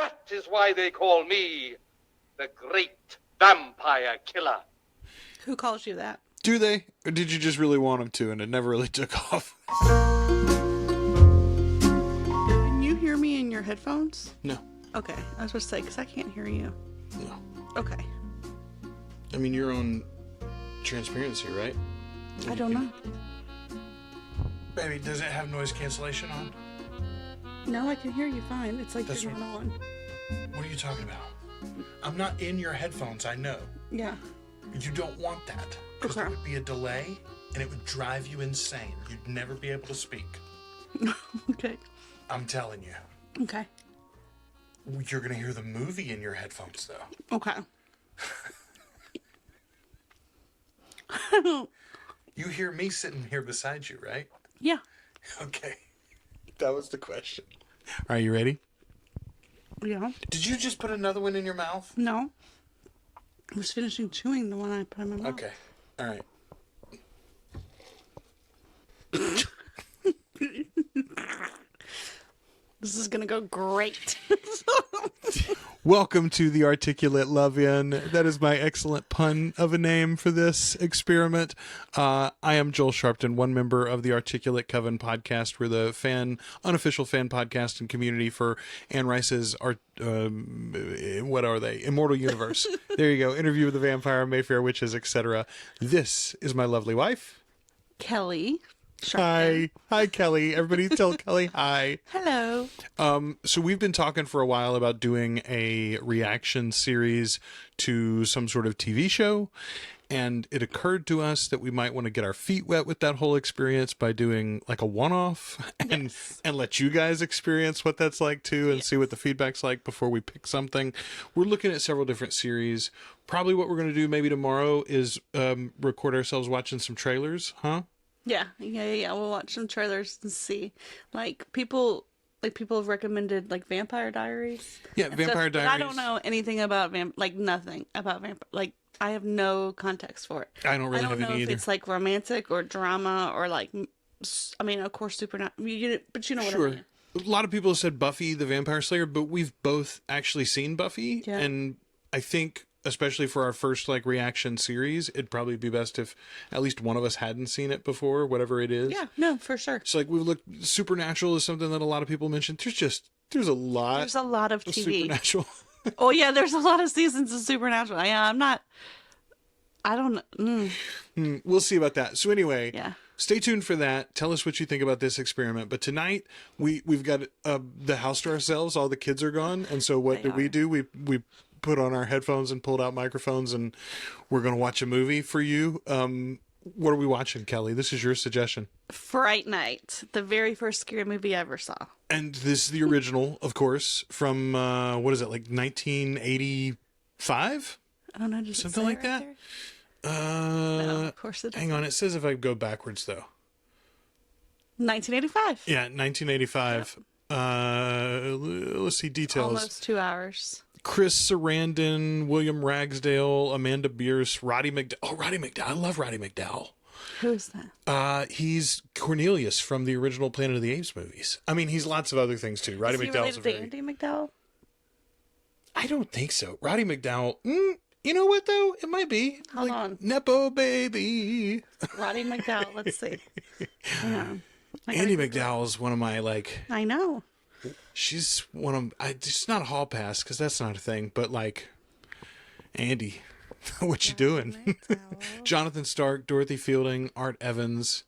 That is why they call me the Great Vampire Killer. Who calls you that? Do they? Or did you just really want them to and it never really took off? Can you hear me in your headphones? No. Okay, I was supposed to say, because I can't hear you. No. Okay. I mean, you're on transparency, right? I don't know. Baby, does it have noise cancellation on? No, I can hear you fine. It's like That's you're not on. What are you talking about? I'm not in your headphones, I know. Yeah. You don't want that. Because there Okay. would be a delay, and it would drive you insane. You'd never be able to speak. Okay. I'm telling you. Okay. You're going to hear the movie in your headphones, though. Okay. You hear me sitting here beside you, right? Yeah. Okay. That was the question. Are you ready? Yeah. Did you just put another one in your mouth? No. I was finishing chewing the one I put in my mouth. Okay. All right. This is gonna go great. Welcome to the Articulate LoveIn. That is my excellent pun of a name for this experiment. I am Joel Sharpton, one member of the Articulate Coven Podcast. We're the unofficial fan podcast and community for Anne Rice's what are they? Immortal Universe. There you go. Interview with the Vampire, Mayfair Witches, etc. This is my lovely wife, Kelly. Hi, Kelly. Everybody tell Kelly hi. Hello. So we've been talking for a while about doing a reaction series to some sort of TV show, and it occurred to us that we might want to get our feet wet with that whole experience by doing like a one-off and let you guys experience what that's like too and see what the feedback's like before we pick something. We're looking at several different series. Probably what we're going to do maybe tomorrow is record ourselves watching some trailers, huh? Yeah. We'll watch some trailers and see. People have recommended Vampire Diaries. Yeah, and Vampire stuff, Diaries. But I don't know anything about nothing about vampire. I have no context for it. I don't really have know any if either. it's romantic or drama or of course supernatural. But you know what I mean. A lot of people have said Buffy the Vampire Slayer, but we've both actually seen Buffy, Yeah. and I think, especially for our first reaction series, it'd probably be best if at least one of us hadn't seen it before, whatever it is. Yeah, no, for sure. So we've looked. Supernatural is something that a lot of people mentioned. There's a lot. There's a lot of TV. Supernatural. Oh yeah, there's a lot of seasons of Supernatural. I don't. We'll see about that. So anyway, Yeah. Stay tuned for that. Tell us what you think about this experiment. But tonight we've got the house to ourselves. All the kids are gone, and so what did we do? We put on our headphones and pulled out microphones, and we're going to watch a movie for you. What are we watching, Kelly? This is your suggestion. Fright Night, the very first scary movie I ever saw. And this is the original, of course, from, 1985? Oh no, does Something it say like that? there? No, of course it Hang on, it says if I go backwards, though. 1985. Yeah, 1985. Let's see details. Almost 2 hours. Chris Sarandon, William Ragsdale, Amanda Bierce, Roddie McDowell. Oh, Roddie McDowell. I love Roddie McDowell. Who is that? He's Cornelius from the original Planet of the Apes movies. I mean, he's lots of other things too. Roddie Is he McDowell's related to Andy McDowell? I don't think so. Roddie McDowell. You know what though? It might be. Hold on. Nepo baby. Roddie McDowell. Let's see. Yeah. Andy McDowell's one of my I know. She's one of it's not a hall pass because that's not a thing. But Andy, what you doing? Jonathan Stark, Dorothy Fielding, Art Evans,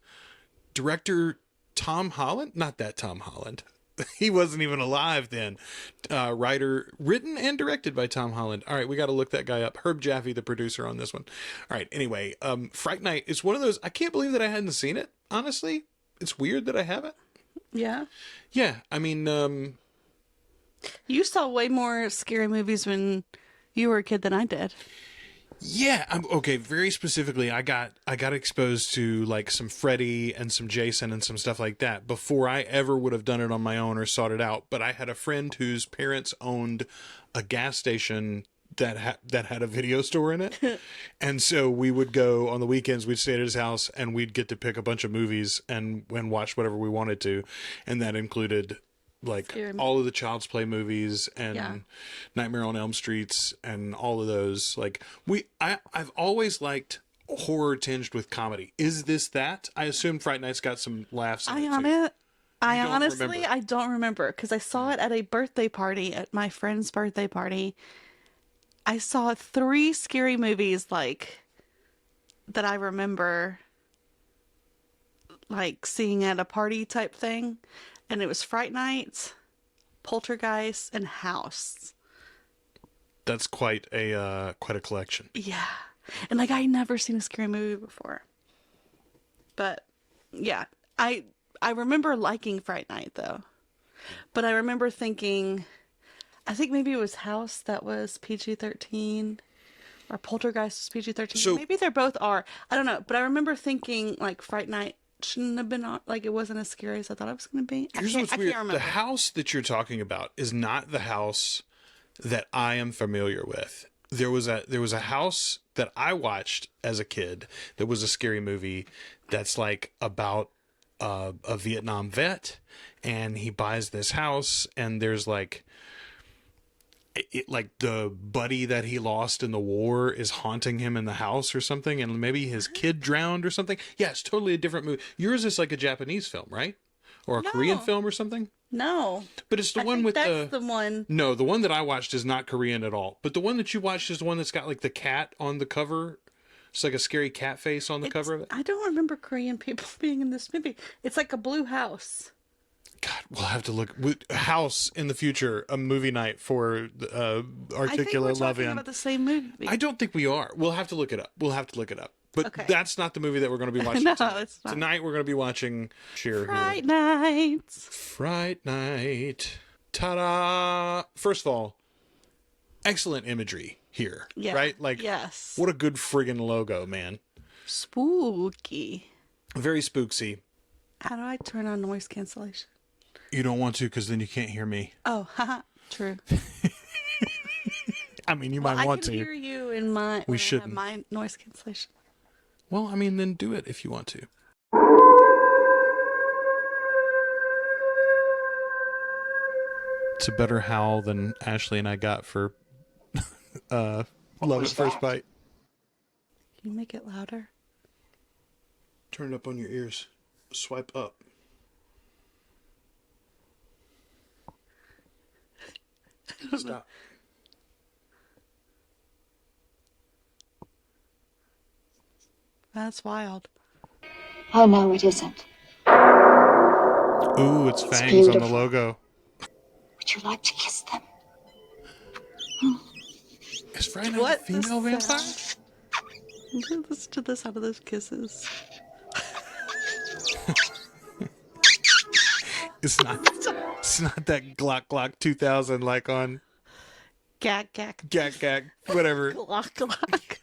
director Tom Holland. Not that Tom Holland. He wasn't even alive then. Writer, written and directed by Tom Holland. All right, we got to look that guy up. Herb Jaffe, the producer on this one. All right, anyway, Fright Night is one of those. I can't believe that I hadn't seen it, honestly. It's weird that I haven't. Yeah. Yeah, I mean, You saw way more scary movies when you were a kid than I did. yeah, okay, very specifically, I got exposed to some Freddy and some Jason and some stuff like that before I ever would have done it on my own or sought it out. But I had a friend whose parents owned a gas station that had a video store in it. And so we would go on the weekends, we'd stay at his house and we'd get to pick a bunch of movies and watch whatever we wanted to. And that included like Scary all of the Child's Play movies and Yeah. Nightmare on Elm Streets and all of those. Like I've always liked horror tinged with comedy. Is this that? I assume Fright Night's got some laughs in it too. I don't honestly, remember? I don't remember because I saw it at a birthday party, at my friend's birthday party. I saw 3 scary movies like that I remember like seeing at a party type thing, and it was Fright Night, Poltergeist, and House. That's quite a collection. Yeah, and like I never seen a scary movie before, but yeah, I remember liking Fright Night though, but I remember thinking, I think maybe it was House that was PG-13, or Poltergeist was PG-13. So- Maybe they both are. I don't know, but I remember thinking like Fright Night shouldn't have been like it wasn't as scary as I thought it was going to be. Here's I what's can't weird. remember. The house that you're talking about is not the house that I am familiar with. There was a house that I watched as a kid that was a scary movie that's like about a Vietnam vet, and he buys this house, and there's like like the buddy that he lost in the war is haunting him in the house or something, and maybe his kid drowned or something. Yeah, it's totally a different movie. Yours is like a Japanese film, right? Or a Korean film or something? No, But it's the I one think with that's the one. No, the one that I watched is not Korean at all. But the one that you watched is the one that's got like the cat on the cover. It's like a scary cat face on the cover of it. I don't remember Korean people being in this movie. It's like a blue house. God, we'll have to look. House in the future, a movie night for I think we're Articulate talking LoveIn. about the same movie. I don't think we are. We'll have to look it up. But Okay. that's not the movie that we're going to be watching No, tonight. it's not. Tonight we're going to be watching Fright Night. Fright Night. Ta-da! First of all, excellent imagery here, Yeah. right? Like, Yes. what a good friggin' logo, man. Spooky. Very spooksy. How do I turn on noise cancellation? You don't want to because then you can't hear me. Oh, haha. True. I mean, you might I want can to. hear you in my. We when I have shouldn't. my noise cancellation. Well, I mean, then do it if you want to. It's a better howl than Ashley and I got for Love at First Bite. Can you make it louder? Turn it up on your ears. Swipe up. Stop. That's wild. Oh, no, it isn't. Ooh, it's fangs on the beautiful. logo. Would you like to kiss them? Is Friday Night a What the female vampire? sound? Listen to the sound of those kisses. It's not that Glock Glock 2000 like on Gag, gag. Gag Gag, whatever. Glock, glock.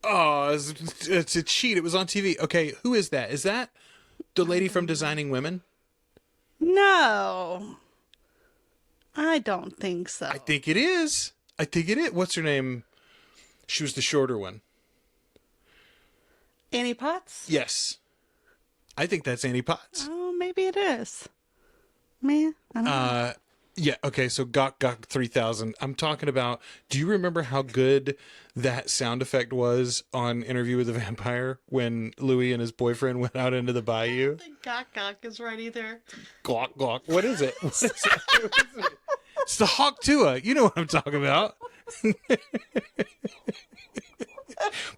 Oh, it's a cheat. It was on TV. Okay, who is that? Is that the lady from Designing Women? No. I don't think so. I think it is. What's her name? She was the shorter one. Annie Potts? Yes. I think that's Annie Potts. Oh, maybe it is. Man, I don't know. Yeah, okay, so Gok Gok 3000. I'm talking about, do you remember how good that sound effect was on Interview with the Vampire when Louis and his boyfriend went out into the bayou? I think Gok Gok is right either. Glock Glock. What is it? What is it? It's the Hawk Tua. You know what I'm talking about.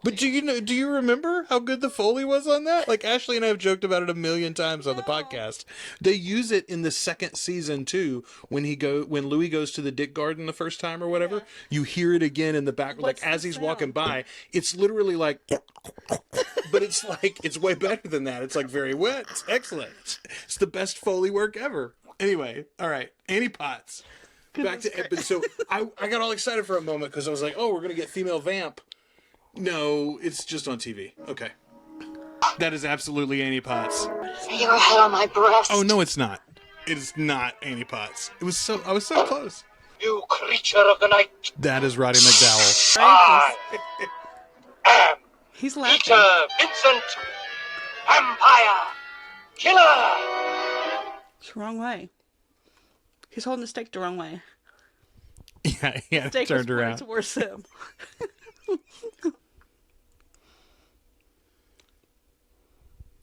But do you remember how good the Foley was on that? Like, Ashley and I have joked about it a million times on the podcast. They use it in the second season too, when Louis goes to the Dick Garden the first time or whatever. Yeah. You hear it again in the back, What's like as the he's sound? walking by. It's literally like, but it's like, it's way better than that. It's like very wet. It's excellent. It's the best Foley work ever. Anyway, all right, Annie Potts. Back to Edmund. So I got all excited for a moment because I was like, oh, we're gonna get female vamp. No, it's just on TV. Okay. That is absolutely Annie Potts. Lay your head on my breast. Oh, no, it's not. It is not Annie Potts. I was so close. You creature of the night, That is Roddie McDowell. I am He's laughing. Peter Vincent, vampire killer. It's the wrong way. He's holding the steak the wrong way. Yeah, yeah, Steak turned was pointed around. towards him.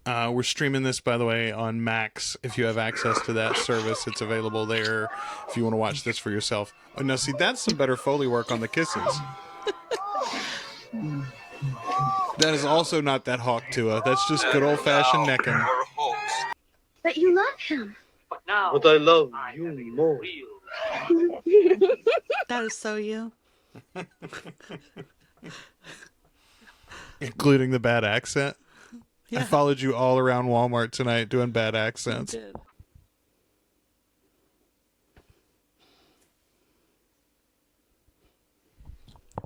We're streaming this, by the way, on Max. If you have access to that service, it's available there if you want to watch this for yourself. Oh, now, see, that's some better Foley work on the kisses. That is also not that hawk Tua. That's just good old-fashioned necking. But you love him. But now, But I love I you have a more. real That is so you. Including the bad accent. I Yeah. followed you all around Walmart tonight doing bad You accents. did.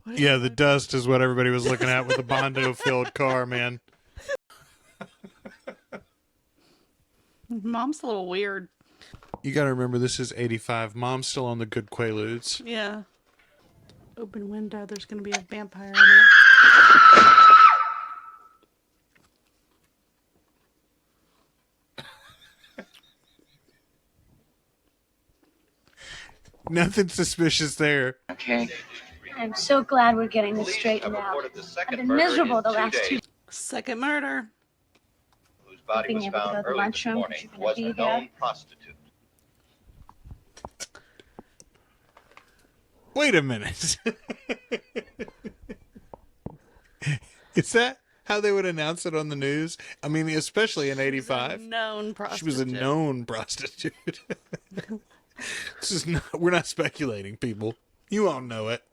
What is Yeah, it the like? dust is what everybody was looking at with the Bondo-filled car, man. Mom's a little weird. You gotta remember, this is 85. Mom's still on the good Quaaludes. Yeah. Open window. There's going to be a vampire in it. Nothing suspicious there. Okay. I'm so glad we're getting this Police straightened have out. reported the second I've been murder miserable in the 2 last days, 2 Second murder. whose body Being was able to go found to the early this lunchroom, morning, because you're gonna was be a there. known prostitute. Wait a minute. Is that how they would announce it on the news? I mean, especially in 85. Known prostitute. She was a known prostitute. This is not, we're not speculating, people. You all know it.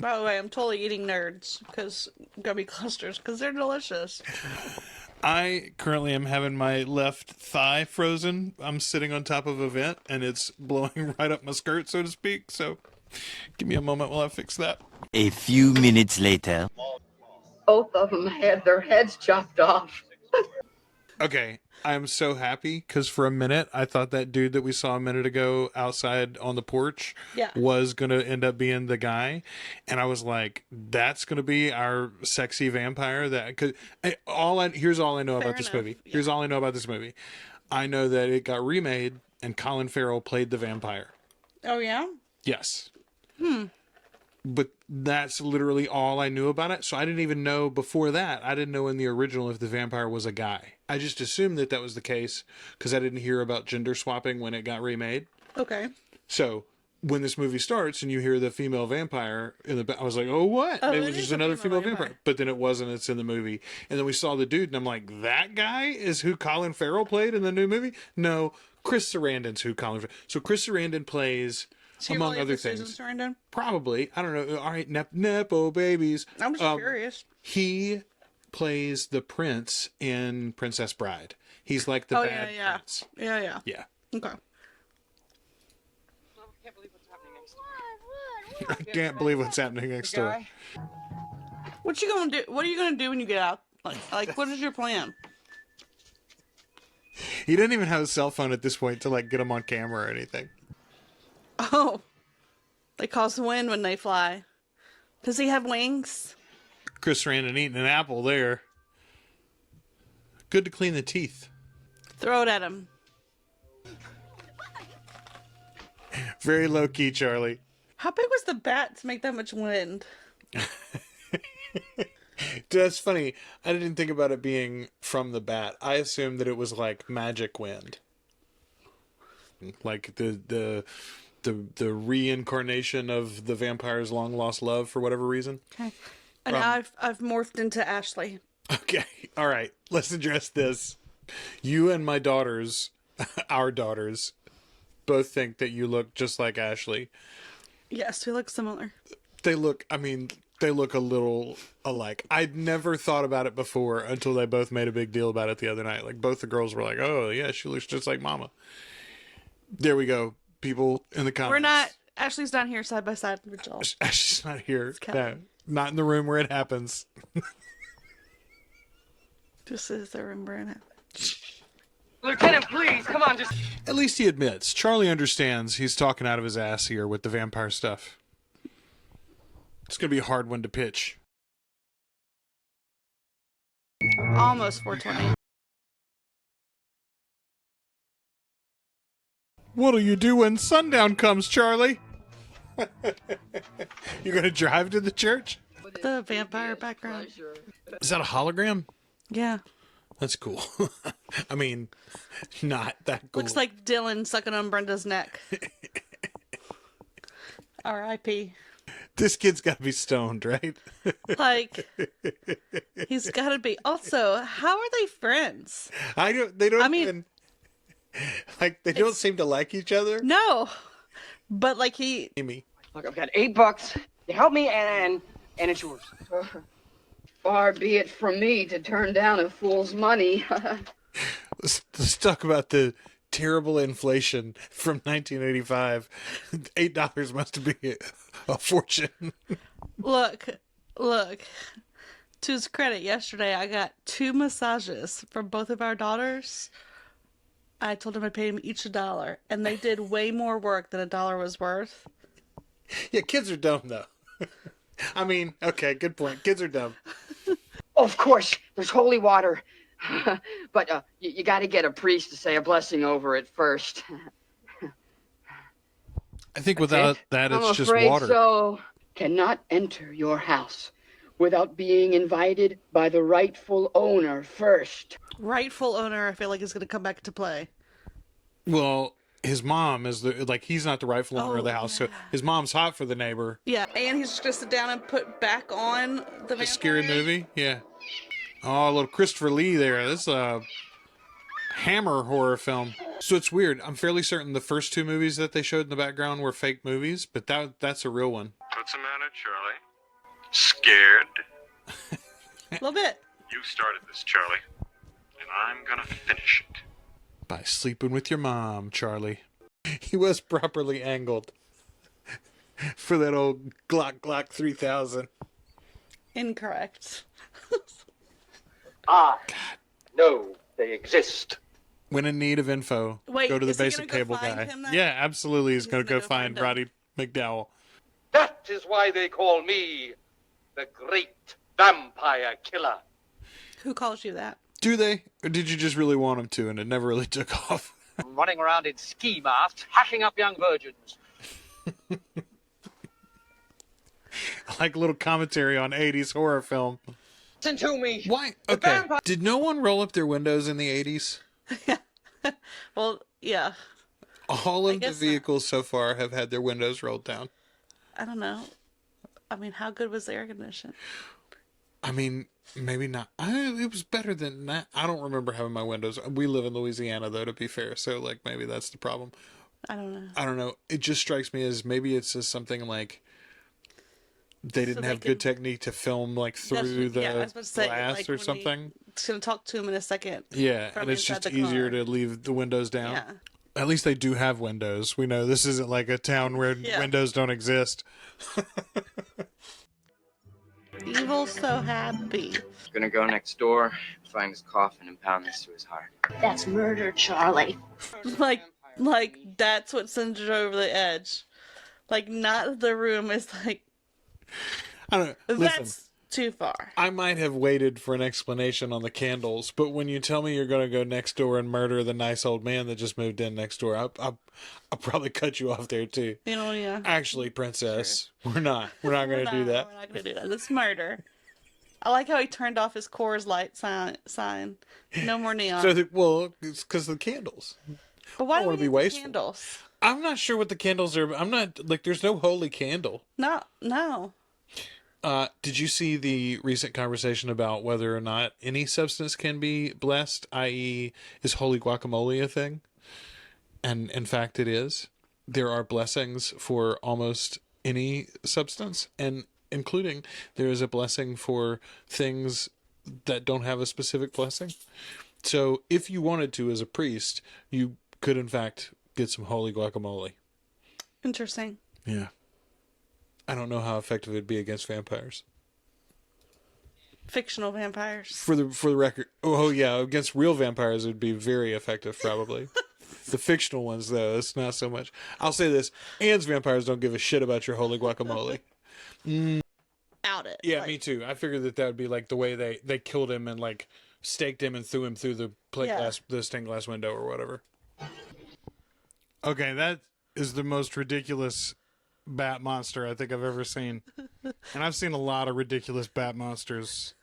By the way, I'm totally eating nerds because gummy clusters because they're delicious. I currently am having my left thigh frozen. I'm sitting on top of a vent and it's blowing right up my skirt, so to speak. So give me a moment while I fix that. A few minutes later. Both of them had their heads chopped off. Okay, I'm so happy because for a minute I thought that dude that we saw a minute ago outside on the porch Yeah. was going to end up being the guy. And I was like, that's going to be our sexy vampire. Here's all I know Fair about this enough, movie. yeah. Here's all I know about this movie. I know that it got remade and Colin Farrell played the vampire. Oh, yeah? Yes. But that's literally all I knew about it. So I didn't even know before that. I didn't know in the original if the vampire was a guy. I just assumed that was the case because I didn't hear about gender swapping when it got remade. Okay. So when this movie starts and you hear the female vampire in the, I was like, oh, what? Oh, It it was is just a another female female vampire. vampire. But then it wasn't. It's in the movie. And then we saw the dude and I'm like, that guy is who Colin Farrell played in the new movie? No, Chris Sarandon's who Colin Farrell. So Chris Sarandon plays, So you're among really other for Susan things. Sarandon? Probably. I don't know. All right, Nepo babies. I'm just curious. He plays the prince in Princess Bride. He's like the Oh, bad yeah. prince. Yeah. Yeah. Okay. I can't believe what's happening next door. What you gonna do? What are you gonna do when you get out? Like what is your plan? He didn't even have a cell phone at this point to like get him on camera or anything. Oh, they cause wind when they fly. Does he have wings? Chris Sarandon eating an apple there. Good to clean the teeth. Throw it at him. Very low key, Charlie. How big was the bat to make that much wind? That's funny. I didn't think about it being from the bat. I assumed that it was like magic wind, like the reincarnation of the vampire's long lost love for whatever reason. Okay. And now I've morphed into Ashley. Okay, all right. Let's address this. You and my daughters, our daughters, both think that you look just like Ashley. Yes, we look similar. They look a little alike. I'd never thought about it before until they both made a big deal about it the other night. Like, both the girls were like, oh, yeah, she looks just like Mama. There we go. People in the comments. We're not. Ashley's not here side by side with Joel. She's not here. Kelly. No, not in the room where it happens. This is the room we're in it. Lieutenant, please, come on, just... At least he admits. Charlie understands he's talking out of his ass here with the vampire stuff. It's going to be a hard one to pitch. Almost 420. What'll you do when sundown comes, Charlie? You gonna drive to the church? The vampire background. Is that a hologram? Yeah. That's cool. I mean, not that cool. Looks like Dylan sucking on Brenda's neck. R.I.P. This kid's got to be stoned, right? Like, he's got to be. Also, how are they friends? I don't. They don't. I mean, even, like they don't seem to like each other. No, but like he. Amy. Look, I've got $8. You help me, and it's yours. Far be it from me to turn down a fool's money. Let's talk about the terrible inflation from 1985. $8 must be a fortune. Look. To his credit, yesterday I got 2 massages from both of our daughters. I told him I paid him each $1, and they did way more work than $1 was worth. Yeah, kids are dumb though. I mean, okay, good point. Kids are dumb. Of course, there's holy water. But you got to get a priest to say a blessing over it first. I think without that, it's I'm just afraid water. so. Cannot enter your house without being invited by the rightful owner first. Rightful owner, I feel like, is going to come back to play. Well, his mom is he's not the rightful owner of the house, yeah. so his mom's hot for the neighbor. Yeah, and he's just going to sit down and put back on the A scary vampire. movie, yeah. Oh, a little Christopher Lee there. This is a Hammer horror film. So it's weird. I'm fairly certain the first 2 movies that they showed in the background were fake movies, but that's a real one. What's the matter, Charlie? Scared? A little bit. You started this, Charlie. And I'm gonna finish it. By sleeping with your mom, Charlie. He was properly angled for that old Glock 3000. Incorrect. I know they exist. When in need of info, Wait, go to the is he basic gonna go cable find guy. him then? Yeah, absolutely. He's going to gonna go go find find him. Roddie McDowell. That is why they call me the Great Vampire Killer. Who calls you that? Do they? Or did you just really want him to and it never really took off? Running around in ski masks, hacking up young virgins. Like a little commentary on 80s horror film. Listen to me. Why? Okay. Did no one roll up their windows in the 80s? Well, yeah. All of the guess not. vehicles so far have had their windows rolled down. I don't know. I mean, how good was the air conditioning? I mean, maybe not. It was better than that. I don't remember having my windows. We live in Louisiana, though, to be fair. So, like, maybe that's the problem. I don't know. I don't know. It just strikes me as maybe it's just something like they didn't they have good technique to film, like, through the I was about to say, glass like, or when something. It's going to talk to him in a second. Yeah, from and it's inside just the easier car. to leave the windows down. Yeah. At least they do have windows. We know this isn't like a town where Yeah. windows don't exist. Evil's so happy. Gonna go next door, find his coffin, and pound this to his heart. That's murder, Charlie. Like that's what sends it over the edge. Like, not the room is like, I don't know. Listen, that's too far. I might have waited for an explanation on the candles, but when you tell me you're going to go next door and murder the nice old man that just moved in next door, I'll probably cut you off there too. You know, yeah. Actually, princess, we're not going to do that. We're not going to do that. It's murder. I like how he turned off his Coors Light sign. No more neon. Well, it's because of the candles. But why I do wanna we be need the wasteful. candles? I'm not sure what the candles are. I'm not, like, there's no holy candle. No. Did you see the recent conversation about whether or not any substance can be blessed, i.e., is holy guacamole a thing? And in fact, it is. There are blessings for almost any substance, and including there is a blessing for things that don't have a specific blessing. So if you wanted to, as a priest, you could, in fact, get some holy guacamole. Interesting. Yeah. I don't know how effective it'd be against vampires. Fictional vampires. For the record, oh yeah, against real vampires it would be very effective, probably. The fictional ones, though, it's not so much. I'll say this: Anne's vampires don't give a shit about your holy guacamole. Out it. Yeah, Like, me too. I figured that would be like the way they killed him and like staked him and threw him through the plate Yeah. glass, the stained glass window or whatever. Okay, that is the most ridiculous bat monster I think I've ever seen. And I've seen a lot of ridiculous bat monsters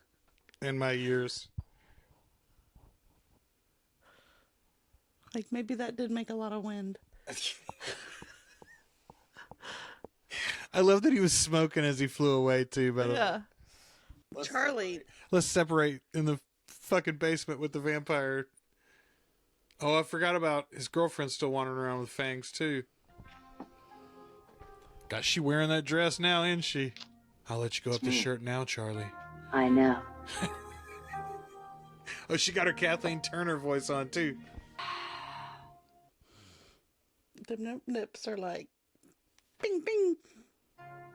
in my years. Like, maybe that did make a lot of wind. I love that he was smoking as he flew away, too, by the way. Yeah. Charlie. Let's separate in the fucking basement with the vampire. Oh, I forgot about his girlfriend still wandering around with fangs, too. God, she wearing that dress now, isn't she? I'll let you go up the shirt now, Charlie. I know. Oh, she got her Kathleen Turner voice on, too. The nips are like, bing, bing.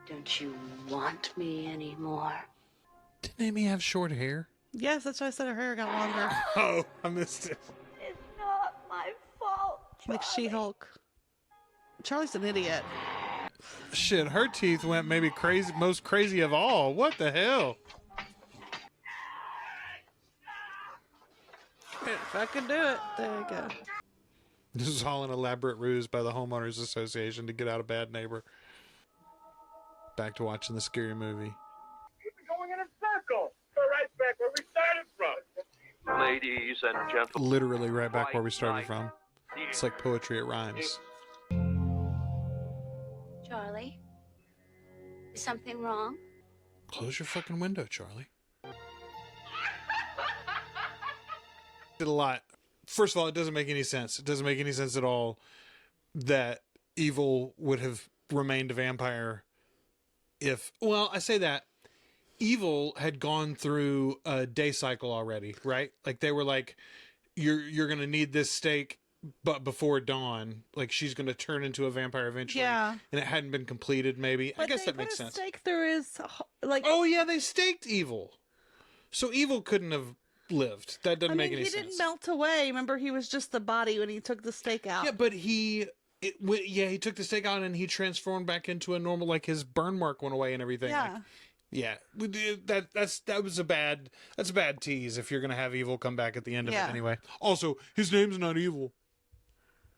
Don't you want me anymore? Didn't Amy have short hair? Yes, that's why I said her hair got longer. Oh, I missed it. It's not my fault, Like She-Hulk. Charlie's an idiot. Shit, her teeth went maybe crazy, most crazy of all. What the hell? If I could do it. There you go. This is all an elaborate ruse by the Homeowners Association to get out a bad neighbor. Back to watching the scary movie. We're going in a circle. Go right back where we started from. Ladies and gentlemen. Literally right back where we started from. It's like poetry, it rhymes. Charlie, is something wrong? Close your fucking window, Charlie. Did a lot. First of all, it doesn't make any sense. It doesn't make any sense at all that evil would have remained a vampire if... Well, I say that. Evil had gone through a day cycle already, right? Like, they were like, you're going to need this steak, but before dawn. Like, she's going to turn into a vampire eventually. Yeah. And it hadn't been completed, maybe. But I guess that makes they put a sense. stake through his, like... Oh, yeah, they staked Evil. So Evil couldn't have lived. That doesn't make any sense. He didn't melt away. Remember, he was just the body when he took the stake out. Yeah, but he took the stake out and he transformed back into a normal, like his burn mark went away and everything. Yeah. That's a bad tease if you're gonna have Evil come back at the end of it anyway. Also, his name's not Evil.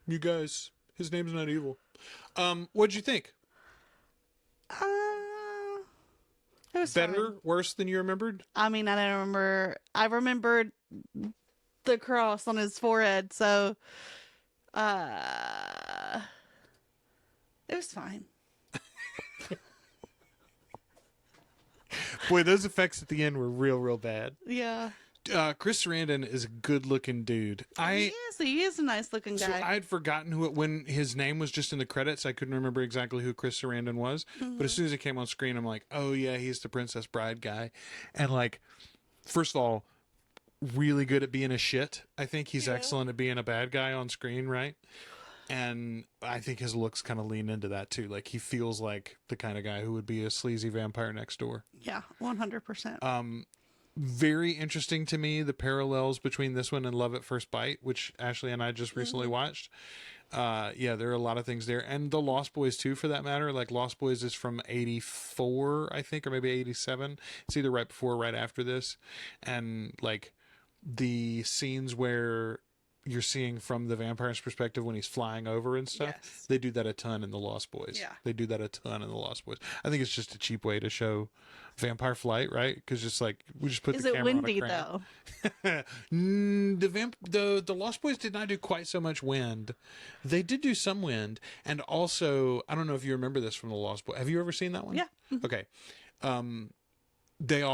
You guys, his name's not Evil. What'd you think? It was Better, fine. worse than you remembered? I mean, I don't remember. I remembered the cross on his forehead, so it was fine. Boy, those effects at the end were real bad. Yeah. Chris Sarandon is a good-looking dude. He is a nice-looking guy. So I had forgotten when his name was just in the credits. I couldn't remember exactly who Chris Sarandon was. Mm-hmm. But as soon as it came on screen, I'm like, oh yeah, he's the Princess Bride guy. And like, first of all, really good at being a shit. I think he's excellent at being a bad guy on screen, right? And I think his looks kind of lean into that too. Like, he feels like the kind of guy who would be a sleazy vampire next door. Yeah, 100%. Very interesting to me, the parallels between this one and Love at First Bite, which Ashley and I just recently watched. There are a lot of things there. And the Lost Boys too, for that matter. Like, Lost Boys is from 84, I think, or maybe 87. It's either right before or right after this. And like, the scenes where you're seeing from the vampire's perspective when he's flying over and stuff. Yes. They do that a ton in the Lost Boys. Yeah. They do that a ton in the Lost Boys. I think it's just a cheap way to show vampire flight, right? Because just like, we just put Is the it camera windy on a though? The Lost Boys did not do quite so much wind. They did do some wind, and also, I don't know if you remember this from the Lost Boys. Have you ever seen that one? Yeah. Okay. They